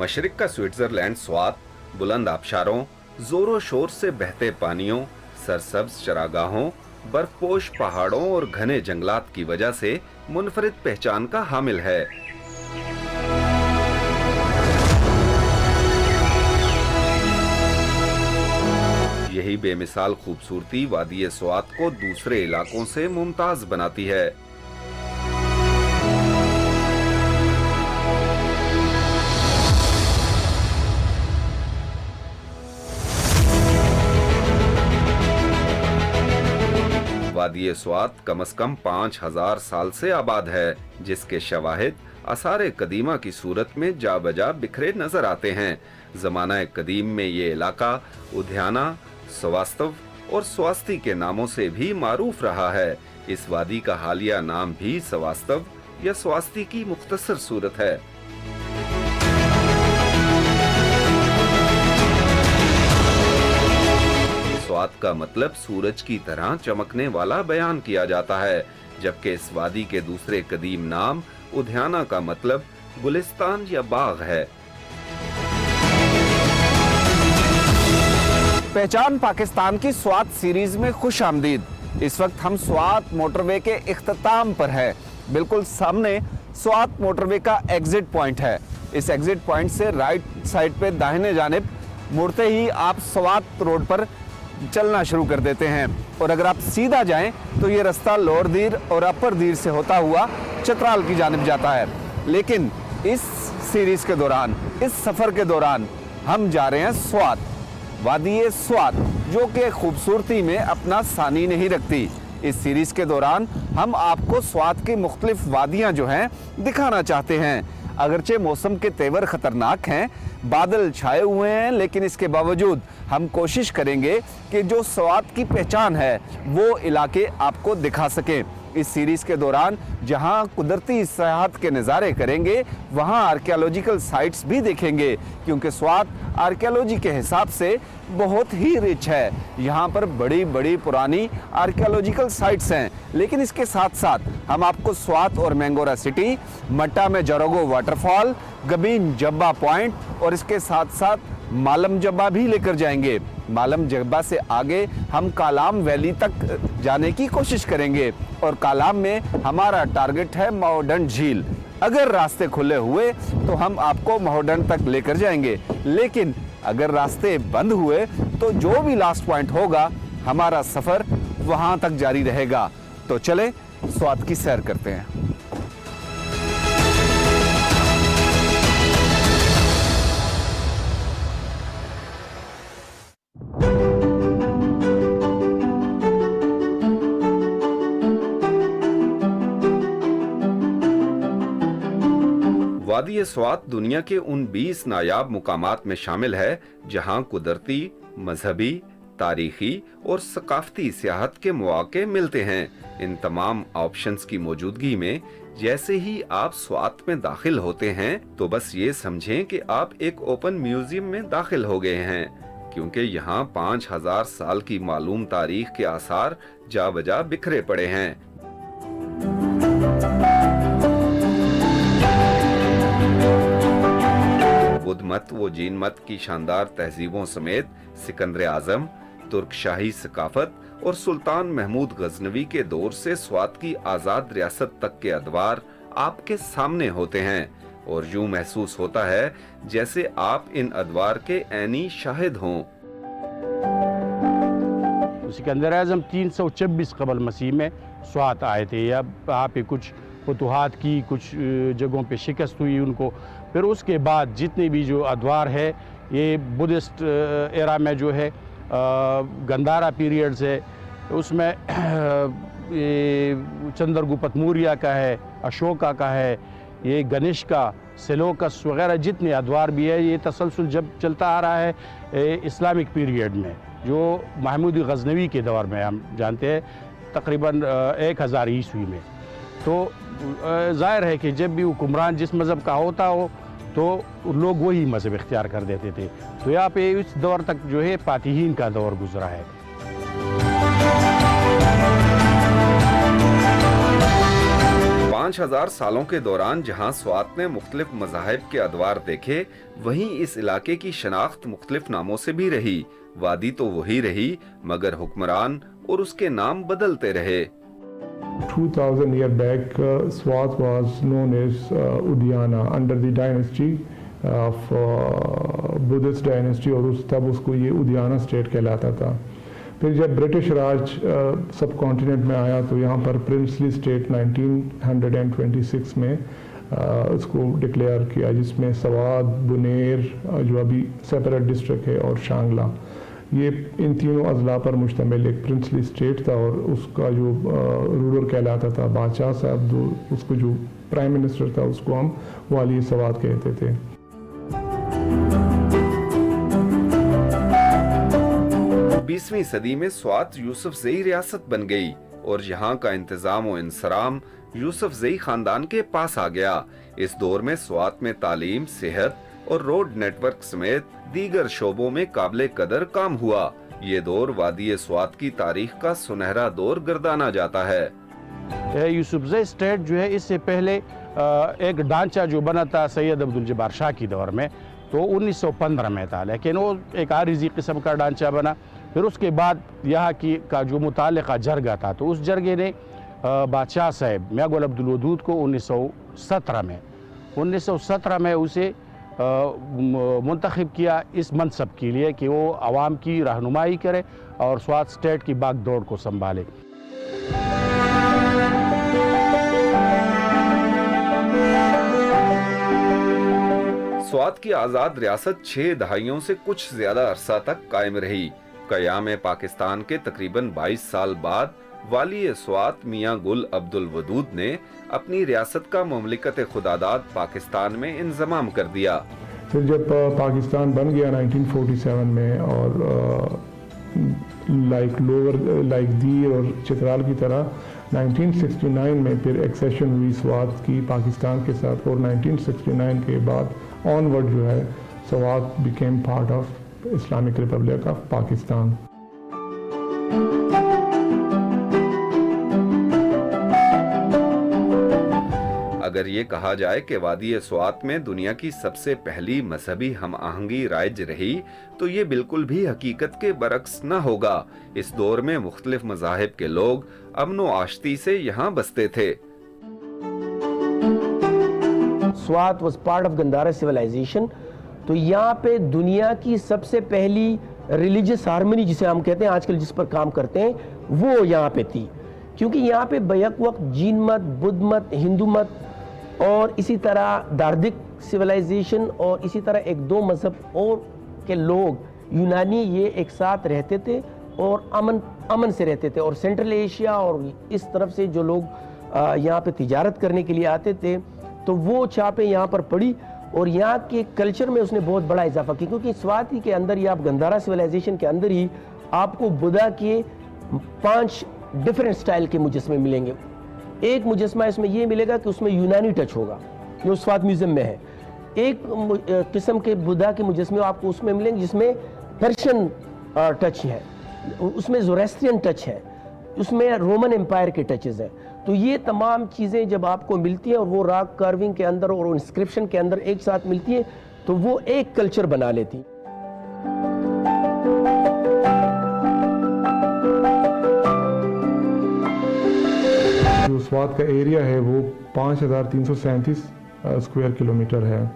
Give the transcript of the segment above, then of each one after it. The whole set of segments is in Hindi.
मशरिक का स्विट्जरलैंड स्वात बुलंद आबशारों, जोरों शोर से बहते पानियों, सरसब्ज चरागाहों, बर्फपोश पहाड़ों और घने जंगलात की वजह से मुनफरिद पहचान का हामिल है। यही बेमिसाल खूबसूरती वादी स्वात को दूसरे इलाकों से मुमताज बनाती है। वादी स्वात कम से कम 5000 साल से आबाद है, जिसके शवाहिद आसारे कदीमा की सूरत में जा बजा बिखरे नजर आते हैं। जमाना कदीम में ये इलाका उद्याना, स्वास्तव और स्वास्ति के नामों से भी मारूफ रहा है। इस वादी का हालिया नाम भी स्वास्तव या स्वास्ति की मुख्तसर सूरत है। स्वात का मतलब सूरज की तरह चमकने वाला बयान किया जाता है, जबकि इस वादी के दूसरे कदीम नाम उद्याना का मतलब गुलिस्तान या बाग है। पहचान पाकिस्तान की स्वात सीरीज में खुश आमदीद। इस वक्त हम स्वात मोटरवे के इख्तिताम पर है। बिल्कुल सामने स्वात मोटरवे का एग्जिट पॉइंट है। इस एग्जिट पॉइंट से राइट साइड पे दाहिने जानिब मुड़ते ही आप स्वात रोड पर चलना शुरू कर देते हैं, और अगर आप सीधा जाएं तो ये रास्ता लोअर दीर और अपर दीर से होता हुआ चतराल की जानिब जाता है। लेकिन इस सीरीज के दौरान, इस सफर के दौरान हम जा रहे हैं स्वात, वादी स्वात, जो कि खूबसूरती में अपना सानी नहीं रखती। इस सीरीज के दौरान हम आपको स्वात की मुख्तलिफ वादियां जो हैं दिखाना चाहते हैं। अगरचे मौसम के तेवर खतरनाक हैं, बादल छाए हुए हैं, लेकिन इसके बावजूद हम कोशिश करेंगे कि जो स्वात की पहचान है वो इलाके आपको दिखा सकें। इस सीरीज के दौरान जहां कुदरती सयाहत के नज़ारे करेंगे, वहां आर्कियोलॉजिकल साइट्स भी देखेंगे, क्योंकि स्वात आर्कियोलॉजी के हिसाब से बहुत ही रिच है। यहाँ पर बड़ी बड़ी पुरानी आर्कियोलॉजिकल साइट्स हैं। लेकिन इसके साथ साथ हम आपको स्वात और मैंगोरा सिटी, मट्टा में जरोगो वाटरफॉल, गबीन जब्बा पॉइंट और इसके साथ साथ मालम जब्बा भी लेकर जाएंगे। मालम जब्बा से आगे हम कालाम वैली तक जाने की कोशिश करेंगे, और कालाम में हमारा टारगेट है महोडन झील। अगर रास्ते खुले हुए तो हम आपको महोडन तक लेकर जाएंगे, लेकिन अगर रास्ते बंद हुए तो जो भी लास्ट पॉइंट होगा हमारा सफर वहां तक जारी रहेगा। तो चले स्वात की सैर करते हैं। वादी स्वात दुनिया के उन 20 नायाब मुकामात में शामिल है जहां कुदरती, मजहबी, तारीखी और सकाफती सियाहत के मौके मिलते हैं। इन तमाम ऑप्शंस की मौजूदगी में जैसे ही आप स्वात में दाखिल होते हैं तो बस ये समझें कि आप एक ओपन म्यूजियम में दाखिल हो गए हैं, क्योंकि यहाँ 5000 साल की मालूम तारीख के आसार जा बजा बिखरे पड़े हैं। बुद्ध मत व जीन मत की शानदार तहजीबों समेत सिकंदर आजम, तुर्क शाही सकाफत और सुल्तान महमूद गजनवी के दौर से स्वात की आजाद रियासत तक के अदवार आपके सामने होते हैं, और यूं महसूस होता है जैसे आप इन अदवार के ऐनी शाहिद हों। सिकंदर आजम 326 कबल मसीह में स्वात आए थे। या वहाँ पे कुछ फतुहात की, कुछ जगहों पे शिकस्त हुई उनको। फिर उसके बाद जितने भी जो अदवार है, ये बुद्धिस्ट एरा में जो है गंधारा पीरियड से, उसमें ये चंद्रगुप्त मौर्य का है, अशोका का है, ये गणेश का, सेलोकस वगैरह जितने अदवार भी है, ये तसलसल जब चलता आ रहा है इस्लामिक पीरियड में, जो महमूद गजनवी के दौर में हम जानते हैं, तकरीबन 1000 ईस्वी में। तो ज़ाहिर है कि जब भी हुक्मरान जिस मज़हब का होता हो तो लोग वही मज़हब इख्तियार कर देते थे। तो यहाँ पे इस दौर तक जो है फातिहीन का दौर गुजरा है। 5000 सालों के दौरान जहां स्वात ने मुख्तलिफ मज़ाहिब के अदवार देखे, वहीं इस इलाके की शनाख्त मुख्तलिफ नामों से भी रही। वादी तो वही रही, मगर हुक्मरान और उसके नाम बदलते रहे। 2000 years back, Swat was known as Udyana under the dynasty of Buddhist dynasty, और तब उसको ये उद्याना स्टेट कहलाता था। फिर जब ब्रिटिश राज सब कॉन्टिनेंट में आया तो यहाँ पर प्रिंसली स्टेट 1926 में उसको डिक्लेयर किया, जिसमें सवात, बुनेर जो अभी सेपरेट डिस्ट्रिक्ट है, और शांगला, ये इन तीनों अजला पर मुश्तमिल एक प्रिंसली स्टेट था। और उसका जो रूलर कहलाता था, बादशाह साहब, उसको जो प्राइम मिनिस्टर था, उसको हम वाली सवात कहते थे। बीसवीं सदी में स्वात यूसुफजई रियासत बन गई और यहाँ का इंतजाम और इंसराम यूसुफजई खानदान के पास आ गया। इस दौर में स्वात में तालीम, सेहत और रोड नेटवर्क समेत दीगर शोबों में काबिले कदर काम हुआ। ये दौर वादी स्वात की तारीख का सुनहरा दौर गर्दाना जाता है। यूसुफजई स्टेट जो है, इससे पहले एक ढांचा जो बना था सैयद अब्दुल जब्बार शाह की दौर में, तो 1915 में था, लेकिन वो एक आरिजी किस्म का ढांचा बना। फिर उसके बाद यहाँ की का जो मुतालिका जरगा था, तो उस जरगे ने बादशाह साहब मियां गुल अब्दुल वदूद को 1917 में उसे मुंतखब किया इस मनसब के लिए कि वो आवाम की रहनुमाई करे और स्वात स्टेट की बागडोर को संभाले। स्वात की आज़ाद रियासत 6 दहाइयों से कुछ ज्यादा अरसा तक कायम रही। क़याम पाकिस्तान के तकरीबन 22 साल बाद वाली स्वात मियां गुल अब्दुल वदूद ने अपनी रियासत का मुमलिकत खुदादाद पाकिस्तान में इंज़माम कर दिया। फिर जब पाकिस्तान बन गया 1947 में, और लाइक दीर और चित्राल की तरह 1969 में फिर एक्सेशन हुई स्वात की पाकिस्तान के साथ, और 1969 के बाद ऑनवर्ड जो है Swat became part of Islamic Republic of Pakistan. अगर ये कहा जाए कि वादी स्वात में दुनिया की सबसे पहली मजहबी हम आहंगी राइज रही, तो ये बिल्कुल भी हकीकत के बरक्स न होगा। इस दौर में मुख्तलिफ मज़ाहिब के लोग अमन व आश्ती से यहाँ बसते थे। Swat was part of Gandhara civilization. तो यहाँ पे दुनिया की सबसे पहली रिलीजियस हार्मनी जिसे हम कहते हैं आजकल, जिस पर काम करते हैं, वो यहाँ पे थी। क्योंकि यहाँ पे बैक वक्त जीन मत, बुद्ध मत, हिंदू मत और इसी तरह दार्दिक सिविलाइजेशन और इसी तरह एक दो मजहब और के लोग यूनानी ये एक साथ रहते थे और अमन से रहते थे। और सेंट्रल एशिया और इस तरफ से जो लोग यहाँ पे तिजारत करने के लिए आते थे, तो वो छापें यहाँ पर पड़ी और यहाँ के कल्चर में उसने बहुत बड़ा इजाफा किया। क्योंकि स्वाति के अंदर ही, आप गंधारा सिविलाइजेशन के अंदर ही आपको बुद्धा के 5 डिफरेंट स्टाइल के मुजस्मे मिलेंगे। एक मुजस्मा इसमें ये मिलेगा कि उसमें यूनानी टच होगा, जो स्वात म्यूजियम में है। एक किस्म के बुद्धा के मुजस्मे आपको उसमें मिलेंगे जिसमें पर्शियन टच है, उसमें ज़ोरेस्ट्रियन टच है, उसमें रोमन एम्पायर के टचेस हैं। तो ये तमाम चीज़ें जब आपको मिलती हैं और वो रॉक कार्विंग के अंदर और इंस्क्रिप्शन के अंदर एक साथ मिलती है, तो वो एक कल्चर बना लेती। जो स्वात का एरिया है वो 5337 स्क्वायर किलोमीटर है,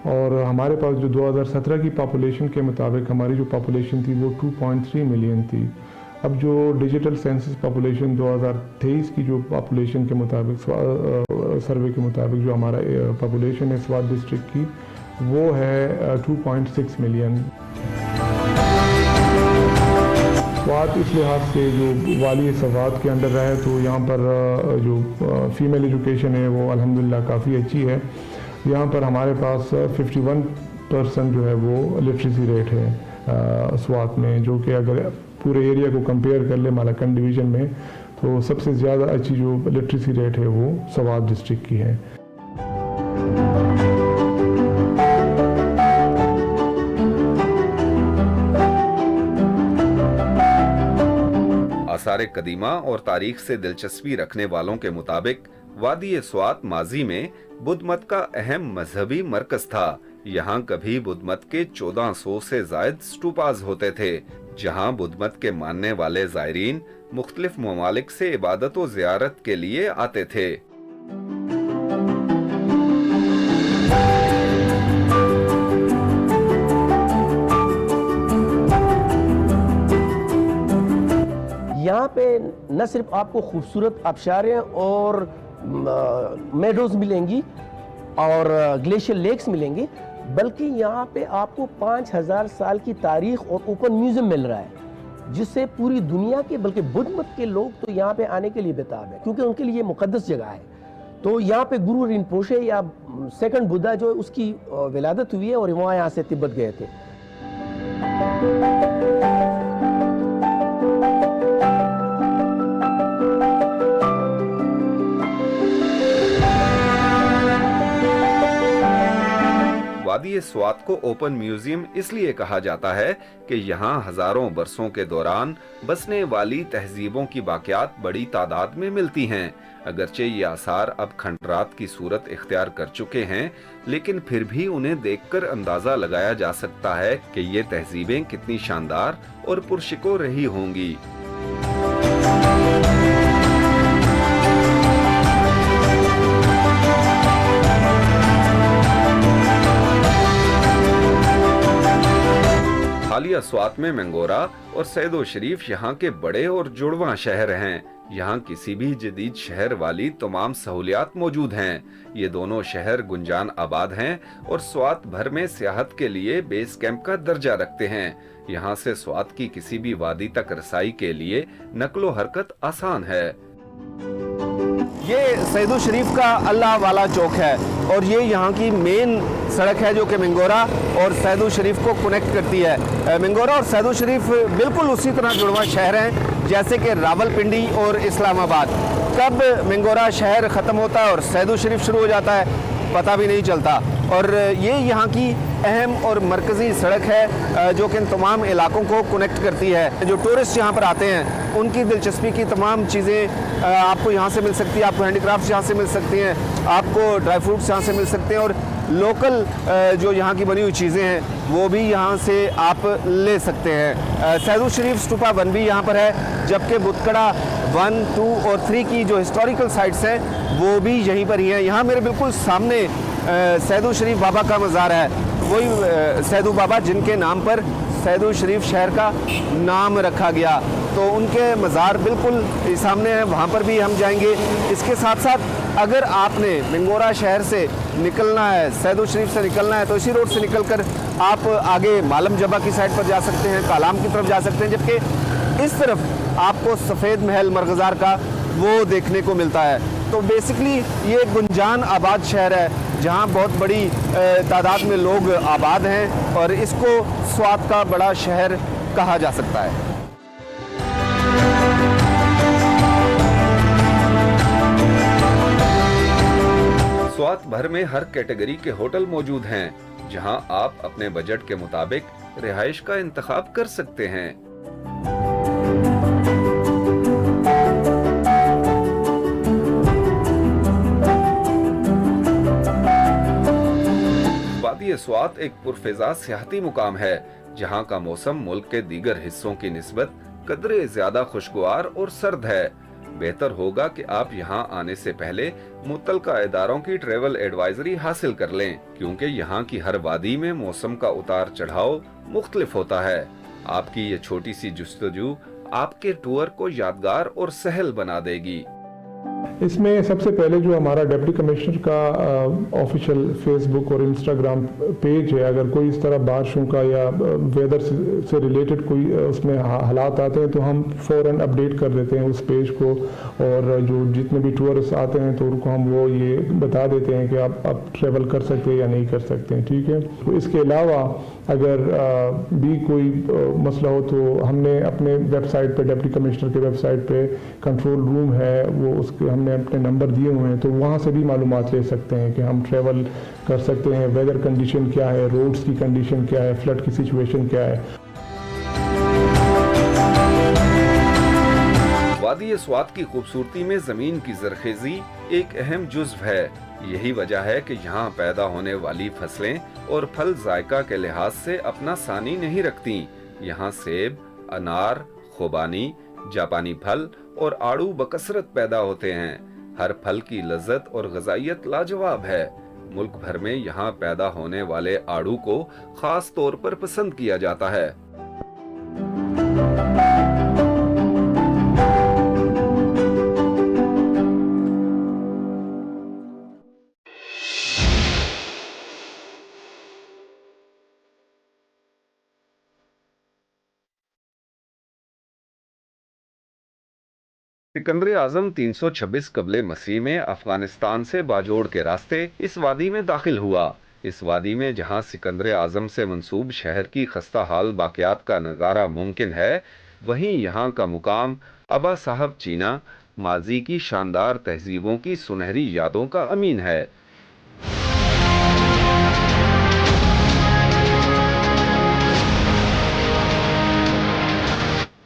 और हमारे पास जो 2017 की पॉपुलेशन के मुताबिक हमारी जो पॉपुलेशन थी वो 2.3 मिलियन थी। अब जो डिजिटल सेंसस पॉपुलेशन 2023 की जो पॉपुलेशन के मुताबिक सर्वे के मुताबिक जो हमारा पॉपुलेशन है स्वात डिस्ट्रिक्ट की, वो है 2.6 मिलियन। स्वात इस लिहाज से जो वाली स्वात के अंडर रहे, तो यहाँ पर जो फीमेल एजुकेशन है वो अल्हम्दुलिल्लाह काफ़ी अच्छी है। यहाँ पर हमारे पास 51% जो है वो लिटरेसी रेट है स्वात में, जो कि अगर पूरे एरिया को कंपेयर कर ले मालाकंड डिवीज़न में, तो सबसे ज़्यादा अच्छी जो लिटरेसी रेट है वो स्वात डिस्ट्रिक्ट की है। आसार कदीमा और तारीख से दिलचस्पी रखने वालों के मुताबिक वादी स्वात माजी में बुद्ध मत का अहम मजहबी मरकज था। यहाँ कभी बुद्ध मत के 1400 से जायद स्टूपाज होते थे, जहाँ बुद्ध मत के मानने वाले जायरीन मुख्तलिफ ममालिक से इबादत व ज़ियारत के लिए आते थे। यहाँ पे न सिर्फ आपको खूबसूरत आबशारें और मेडोज मिलेंगी और ग्लेशियर लेक्स मिलेंगे, बल्कि यहाँ पे आपको 5000 साल की तारीख और ओपन म्यूजियम मिल रहा है, जिससे पूरी दुनिया के बल्कि बुद्ध मत के लोग तो यहाँ पे आने के लिए बेताब है, क्योंकि उनके लिए मुकद्दस जगह है। तो यहाँ पे गुरु रिनपोशे या सेकंड बुद्धा जो उसकी विलादत हुई है और वहाँ यहाँ से तिब्बत गए थे। वादी स्वात को ओपन म्यूजियम इसलिए कहा जाता है कि यहाँ हजारों बरसों के दौरान बसने वाली तहजीबों की बाकियात बड़ी तादाद में मिलती हैं। अगरचे ये आसार अब खंडरात की सूरत इख्तियार कर चुके हैं, लेकिन फिर भी उन्हें देखकर अंदाजा लगाया जा सकता है कि ये तहजीबें कितनी शानदार और पुरशिको रही होंगी। हालिया स्वात में मंगोरा और सैदो शरीफ यहाँ के बड़े और जुड़वां शहर हैं। यहाँ किसी भी जदीद शहर वाली तमाम सहूलियात मौजूद हैं। ये दोनों शहर गुंजान आबाद हैं और स्वात भर में सियाहत के लिए बेस कैंप का दर्जा रखते हैं। यहाँ से स्वात की किसी भी वादी तक रसाई के लिए नकलो हरकत आसान है। ये सैदो शरीफ का अल्लाह वाला चौक है और ये यहाँ की मेन सड़क है जो कि मंगोरा और सैदो शरीफ को कनेक्ट करती है। मंगोरा और सैदो शरीफ बिल्कुल उसी तरह जुड़वा शहर हैं जैसे कि रावलपिंडी और इस्लामाबाद। कब मंगोरा शहर ख़त्म होता है और सैदो शरीफ शुरू हो जाता है पता भी नहीं चलता। और ये यहाँ की अहम और मरकज़ी सड़क है जो कि इन तमाम इलाकों को कनेक्ट करती है। जो टूरिस्ट यहाँ पर आते हैं उनकी दिलचस्पी की तमाम चीज़ें आपको यहाँ से मिल सकती है। आपको हैंडीक्राफ्ट यहाँ से मिल सकती हैं, आपको ड्राई फ्रूट्स यहाँ से मिल सकते हैं और लोकल जो यहाँ की बनी हुई चीज़ें हैं वो भी यहाँ से आप ले सकते हैं। सैदो शरीफ स्टूपा 1 भी यहाँ पर है, जबकि बुतकड़ा 1, 2 और 3 की जो हिस्टोरिकल साइट्स हैं वो भी यहीं पर ही हैं। यहाँ मेरे बिल्कुल सामने सैदो शरीफ बाबा का मज़ार है, वही सैदो बाबा जिनके नाम पर सैदो शरीफ शहर का नाम रखा गया। तो उनके मज़ार बिल्कुल सामने है, वहाँ पर भी हम जाएंगे। इसके साथ साथ अगर आपने मंगोरा शहर से निकलना है, सैदो शरीफ से निकलना है, तो इसी रोड से निकलकर आप आगे मालम जबा की साइड पर जा सकते हैं, कालाम की तरफ जा सकते हैं, जबकि इस तरफ आपको सफ़ेद महल मरगज़ार का वो देखने को मिलता है। तो बेसिकली ये गुंजान आबाद शहर है जहाँ बहुत बड़ी तादाद में लोग आबाद हैं और इसको स्वात का बड़ा शहर कहा जा सकता है। स्वात भर में हर कैटेगरी के होटल मौजूद हैं जहां आप अपने बजट के मुताबिक रिहाइश का इंतखाब कर सकते हैं। वादी स्वात एक पुरफिजा सियाहती मुकाम है जहां का मौसम मुल्क के दीगर हिस्सों की निस्बत कदरे ज्यादा खुशगवार और सर्द है। बेहतर होगा कि आप यहाँ आने से पहले मुतल्लिका इदारों की ट्रेवल एडवाइजरी हासिल कर लें, क्योंकि यहाँ की हर वादी में मौसम का उतार चढ़ाव मुख्तलिफ होता है। आपकी ये छोटी सी जुस्तजू आपके टूर को यादगार और सहल बना देगी। इसमें सबसे पहले जो हमारा डिप्टी कमिश्नर का ऑफिशियल फेसबुक और इंस्टाग्राम पेज है, अगर कोई इस तरह बारिशों का या वेदर से रिलेटेड कोई उसमें हालात आते हैं तो हम फ़ौरन अपडेट कर देते हैं उस पेज को, और जो जितने भी टूरिस्ट आते हैं तो उनको हम वो ये बता देते हैं कि आप ट्रैवल कर सकते हैं या नहीं कर सकते हैं। ठीक है, तो इसके अलावा अगर भी कोई मसला हो तो हमने अपने वेबसाइट पे, डिप्टी कमिश्नर के वेबसाइट पे कंट्रोल रूम है, वो उसके हमने अपने नंबर दिए हुए हैं, तो वहाँ से भी मालूमात ले सकते हैं कि हम ट्रैवल कर सकते हैं, वेदर कंडीशन क्या है, रोड्स की कंडीशन क्या है, फ्लड की सिचुएशन क्या है। वादी स्वात की खूबसूरती में जमीन की जरखेजी एक अहम जुज्व है। यही वजह है कि यहाँ पैदा होने वाली फसलें और फल जायका के लिहाज से अपना सानी नहीं रखती। यहाँ सेब, अनार, खुबानी, जापानी फल और आड़ू बकसरत पैदा होते हैं। हर फल की लज्जत और गजाइयत लाजवाब है। मुल्क भर में यहाँ पैदा होने वाले आड़ू को खास तौर पर पसंद किया जाता है। सिकंदर आजम 326 कबले मसीह में अफगानिस्तान से बाजोड़ के रास्ते इस वादी में दाखिल हुआ। इस वादी में जहां सिकंदर आजम से मंसूब शहर की खस्ता हाल बाक़ियात का नज़ारा मुमकिन है, वहीं यहां का मुकाम अबा साहब चीना माजी की शानदार तहजीबों की सुनहरी यादों का अमीन है।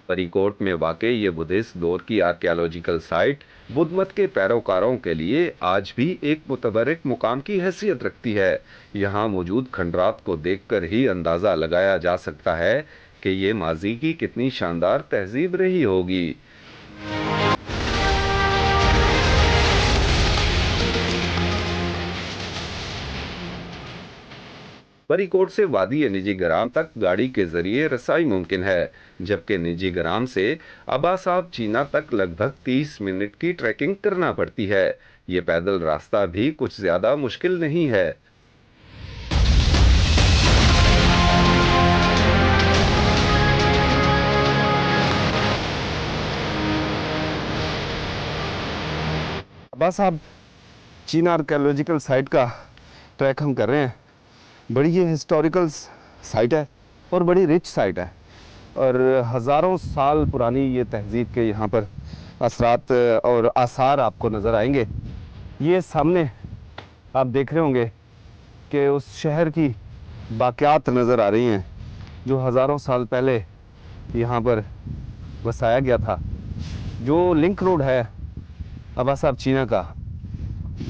फरीकोट में वाक़े ये बुद्धिस्ट दौर की आर्कियोलॉजिकल साइट बुद्ध मत के पैरोकारों के लिए आज भी एक मुतबरक मुकाम की हैसियत रखती है। यहाँ मौजूद खंडरात को देखकर ही अंदाज़ा लगाया जा सकता है कि ये माजी की कितनी शानदार तहजीब रही होगी। फरीकोट से वादी निजी ग्राम तक गाड़ी के जरिए रसाई मुमकिन है, जबकि निजी ग्राम से अबा साहब चीना तक लगभग 30 मिनट की ट्रैकिंग करना पड़ती है। ये पैदल रास्ता भी कुछ ज्यादा मुश्किल नहीं है। अब्बा साहब चीना आर्कियोलॉजिकल साइट का ट्रैक हम कर रहे हैं। बड़ी ये हिस्टोरिकल साइट है और बड़ी रिच साइट है और हज़ारों साल पुरानी ये तहजीब के यहाँ पर असरात और आसार आपको नज़र आएंगे। ये सामने आप देख रहे होंगे कि उस शहर की बाक़ियात नज़र आ रही हैं जो हज़ारों साल पहले यहाँ पर बसाया गया था। जो लिंक रोड है अब्बा साहब चीना का,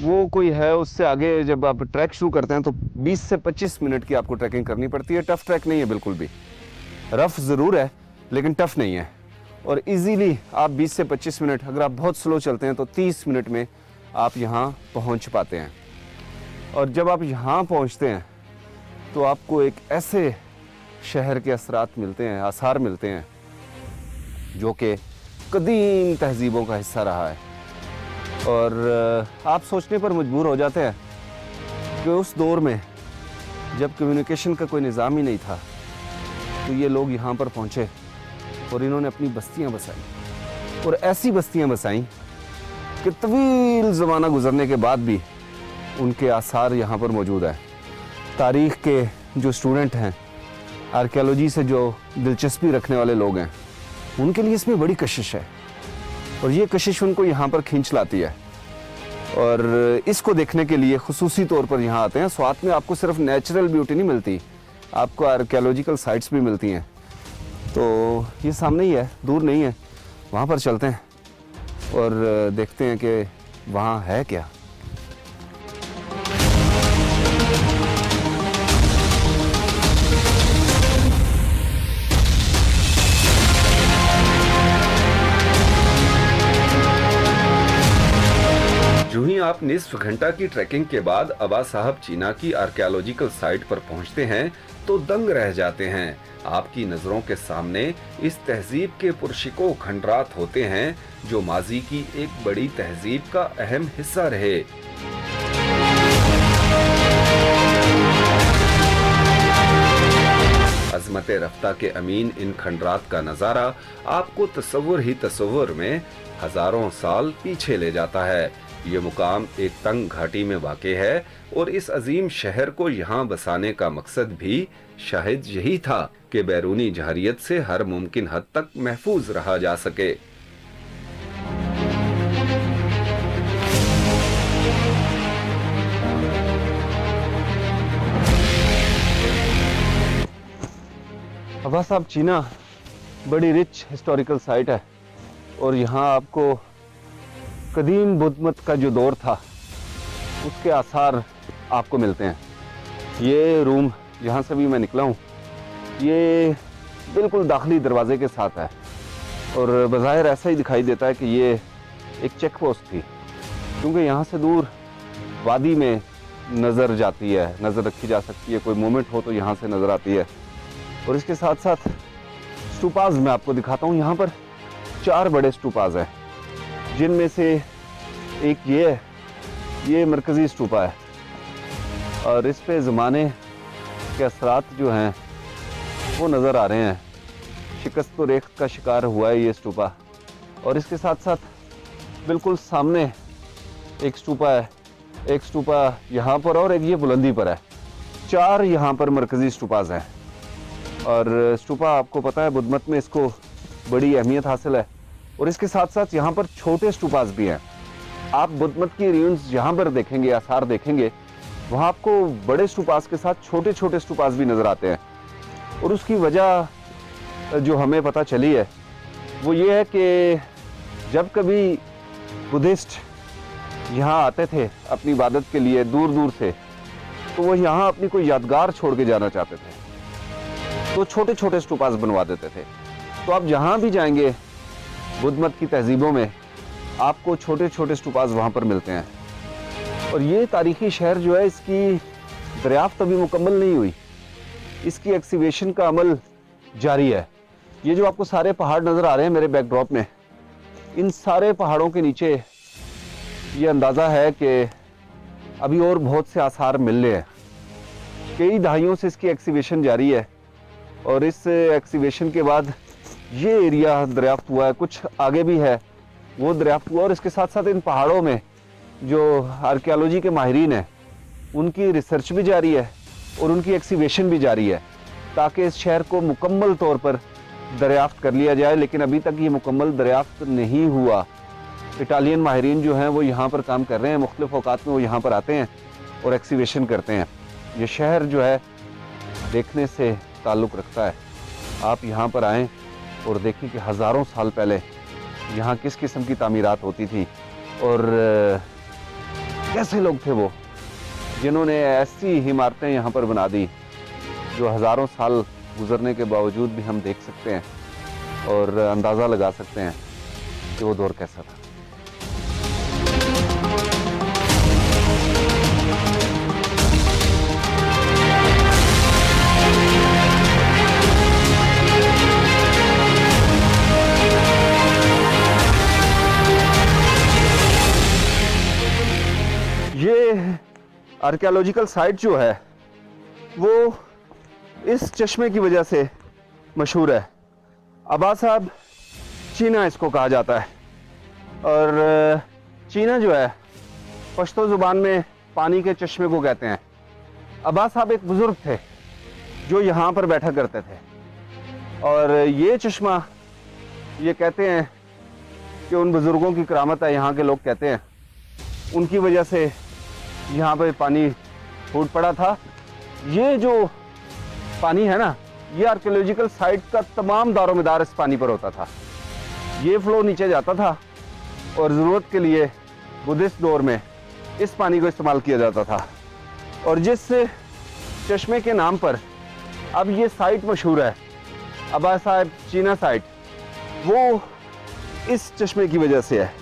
वो कोई है, उससे आगे जब आप ट्रैक शुरू करते हैं तो 20 से 25 मिनट की आपको ट्रैकिंग करनी पड़ती है। टफ ट्रैक नहीं है बिल्कुल भी, रफ ज़रूर है लेकिन टफ नहीं है और इजीली आप 20 से 25 मिनट, अगर आप बहुत स्लो चलते हैं तो 30 मिनट में आप यहाँ पहुँच पाते हैं। और जब आप यहाँ पहुँचते हैं तो आपको एक ऐसे शहर के असरात मिलते हैं, आसार मिलते हैं जो कि कदीम तहजीबों का हिस्सा रहा है। और आप सोचने पर मजबूर हो जाते हैं कि उस दौर में जब कम्युनिकेशन का कोई निज़ाम ही नहीं था तो ये लोग यहाँ पर पहुँचे और इन्होंने अपनी बस्तियाँ बसाई और ऐसी बस्तियाँ बसाई कि तवील ज़माना गुजरने के बाद भी उनके आसार यहाँ पर मौजूद है। तारीख़ के जो स्टूडेंट हैं, आर्कियोलॉजी से जो दिलचस्पी रखने वाले लोग हैं, उनके लिए इसमें बड़ी कशिश है और ये कशिश उनको यहाँ पर खींच लाती है और इसको देखने के लिए खुसूसी तौर पर यहाँ आते हैं। स्वात में आपको सिर्फ नेचुरल ब्यूटी नहीं मिलती, आपको आर्कियोलॉजिकल साइट्स भी मिलती हैं। तो ये सामने ही है, दूर नहीं है, वहाँ पर चलते हैं और देखते हैं कि वहाँ है क्या। यूं ही आप निस्फ घंटा की ट्रैकिंग के बाद अबा साहब चीना की आर्कियोलॉजिकल साइट पर पहुंचते हैं तो दंग रह जाते हैं। आपकी नजरों के सामने इस तहजीब के पुरशिको खंडरात होते हैं जो माजी की एक बड़ी तहजीब का अहम हिस्सा रहे। अजमत रफ्ता के अमीन इन खंडरात का नजारा आपको तस्वुर ही तस्वुर में हजारों साल पीछे ले जाता है। ये मुकाम एक तंग घाटी में वाक़े है और इस अजीम शहर को यहाँ बसाने का मकसद भी शायद यही था कि बैरूनी जहरियत से हर मुमकिन हद तक महफूज रहा जा सके। अब्बा साहब चीना बड़ी रिच हिस्टोरिकल साइट है और यहाँ आपको कदीम बुद्ध मत का जो दौर था उसके आसार आपको मिलते हैं। ये रूम जहाँ से भी मैं निकला हूँ ये बिल्कुल दाखिली दरवाजे के साथ है और बज़ाहिर ऐसा ही दिखाई देता है कि ये एक चेक पोस्ट थी, क्योंकि यहाँ से दूर वादी में नज़र जाती है, नज़र रखी जा सकती है, कोई मोमेंट हो तो यहाँ से नज़र आती है। और इसके साथ साथ स्टूपाज मैं आपको दिखाता हूँ। यहाँ पर 4 बड़े स्टूपाज हैं, जिनमें से एक ये है, ये मरकज़ी स्टूपा है और इस पे ज़माने के असरात जो हैं वो नज़र आ रहे हैं। शिकस्त और रेख का शिकार हुआ है ये स्टूपा। और इसके साथ साथ बिल्कुल सामने एक स्टूपा है, एक स्टूपा यहाँ पर और एक ये बुलंदी पर है। 4 यहाँ पर मरकज़ी स्टूपाज हैं और स्टूपा आपको पता है बुद्ध मत में इसको बड़ी अहमियत हासिल है। और इसके साथ साथ यहाँ पर छोटे स्टूपाज भी हैं। आप बुद्ध मत की रूइंस जहाँ पर देखेंगे, आसार देखेंगे, वहाँ आपको बड़े स्टूपाज के साथ छोटे छोटे स्टूपाज भी नज़र आते हैं। और उसकी वजह जो हमें पता चली है वो ये है कि जब कभी बुद्धिस्ट यहाँ आते थे अपनी इबादत के लिए दूर दूर से, तो वो यहाँ अपनी कोई यादगार छोड़ के जाना चाहते थे, तो छोटे छोटे स्टूपास बनवा देते थे। तो आप जहाँ भी जाएंगे बुद्ध मत की तहजीबों में आपको छोटे छोटे स्टूपास वहाँ पर मिलते हैं। और ये तारीखी शहर जो है इसकी दरियाफ्त अभी मुकम्मल नहीं हुई, इसकी एक्सीवेशन का अमल जारी है। ये जो आपको सारे पहाड़ नज़र आ रहे हैं मेरे बैकड्रॉप में, इन सारे पहाड़ों के नीचे ये अंदाज़ा है कि अभी और बहुत से आसार मिल रहे हैं। कई दहाइयों से इसकी एक्सीवेशन जारी है और इस एक्सीवेशन के बाद ये एरिया दरियाफ्त हुआ है, कुछ आगे भी है वो दरियाफ्त हुआ। और इसके साथ साथ इन पहाड़ों में जो आर्कियोलॉजी के माहिरीन हैं उनकी रिसर्च भी जारी है और उनकी एक्सीवेशन भी जारी है, ताकि इस शहर को मुकम्मल तौर पर दरियाफ्त कर लिया जाए। लेकिन अभी तक ये मुकम्मल दरियाफ्त नहीं हुआ। इटालियन माहिरीन जो हैं वो यहाँ पर काम कर रहे हैं, मुख्तलिफ औकात में वो यहाँ पर आते हैं और एक्सीवेशन करते हैं। ये शहर जो है देखने से ताल्लुक़ रखता है। आप यहाँ पर आएँ और देखें कि हज़ारों साल पहले यहाँ किस किस्म की तामीरात होती थी और कैसे लोग थे वो जिन्होंने ऐसी इमारतें यहाँ पर बना दी जो हज़ारों साल गुजरने के बावजूद भी हम देख सकते हैं और अंदाज़ा लगा सकते हैं कि वो दौर कैसा था। ये आर्कियोलॉजिकल साइट जो है वो इस चश्मे की वजह से मशहूर है। अबा साहब चीना इसको कहा जाता है और चीना जो है पश्तो ज़ुबान में पानी के चश्मे को कहते हैं। अबा साहब एक बुज़ुर्ग थे जो यहाँ पर बैठा करते थे और ये चश्मा ये कहते हैं कि उन बुज़ुर्गों की करामत है, यहाँ के लोग कहते हैं उनकी वजह से यहाँ पर पानी फूट पड़ा था। ये जो पानी है ना, ये आर्कियोलॉजिकल साइट का तमाम दारोमदार इस पानी पर होता था। ये फ्लो नीचे जाता था और ज़रूरत के लिए बुद्धिस्ट दौर में इस पानी को इस्तेमाल किया जाता था। और जिस चश्मे के नाम पर अब ये साइट मशहूर है, अबा साहब चीना साइट, वो इस चश्मे की वजह से है।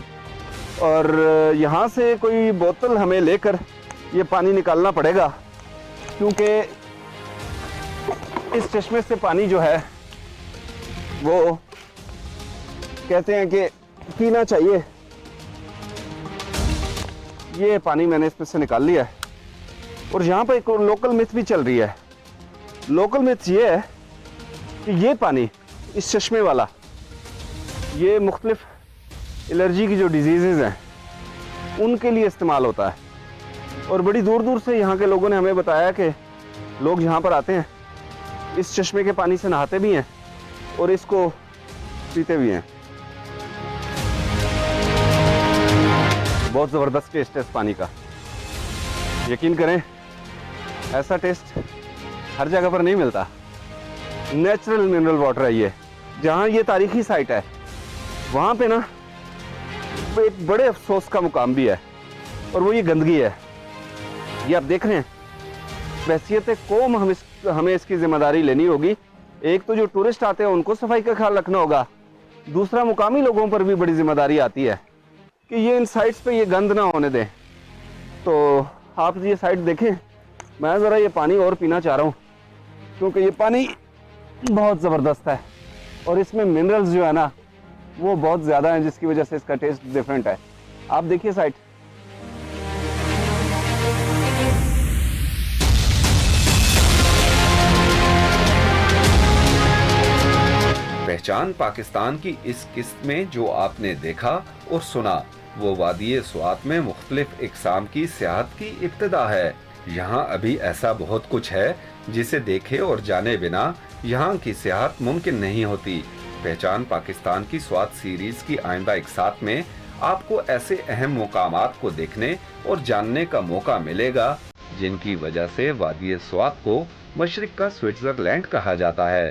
और यहाँ से कोई बोतल हमें लेकर ये पानी निकालना पड़ेगा, क्योंकि इस चश्मे से पानी जो है वो कहते हैं कि पीना चाहिए। ये पानी मैंने इसमें से निकाल लिया है। और यहाँ पर एक लोकल मिथ भी चल रही है। लोकल मिथ ये है कि ये पानी, इस चश्मे वाला, ये मुख्तलिफ एलर्जी की जो डिजीज़ हैं उनके लिए इस्तेमाल होता है। और बड़ी दूर दूर से यहाँ के लोगों ने हमें बताया कि लोग यहाँ पर आते हैं, इस चश्मे के पानी से नहाते भी हैं और इसको पीते भी हैं। बहुत ज़बरदस्त टेस्ट है इस पानी का, यकीन करें ऐसा टेस्ट हर जगह पर नहीं मिलता। नेचुरल मिनरल वाटर है ये। जहाँ ये तारीखी साइट है वहाँ पे ना एक बड़े अफसोस का मुकाम भी है, और वो ये गंदगी है। ये आप देख रहे हैं, बहसियत कौम हमें इसकी जिम्मेदारी लेनी होगी। एक तो जो टूरिस्ट आते हैं उनको सफाई का ख्याल रखना होगा, दूसरा मुकामी लोगों पर भी बड़ी जिम्मेदारी आती है कि ये इन साइट्स पे ये गंद ना होने दें। तो आप ये साइट देखें, मैं ज़रा ये पानी और पीना चाह रहा हूँ क्योंकि ये पानी बहुत ज़बरदस्त है और इसमें मिनरल्स जो है ना वो बहुत ज़्यादा हैं, जिसकी वजह से इसका टेस्ट डिफरेंट है। आप देखिए साइट। पहचान पाकिस्तान की इस किस्त में जो आपने देखा और सुना वो वादी स्वात में मुख्तलिफ इकसाम की सियाहत की इब्तिदा है। यहाँ अभी ऐसा बहुत कुछ है जिसे देखे और जाने बिना यहाँ की सियाहत मुमकिन नहीं होती। पहचान पाकिस्तान की स्वात सीरीज की आइंदा इकसात में आपको ऐसे अहम मुकामात को देखने और जानने का मौका मिलेगा जिनकी वजह से वादी स्वात को मशरिक का स्विट्जरलैंड कहा जाता है।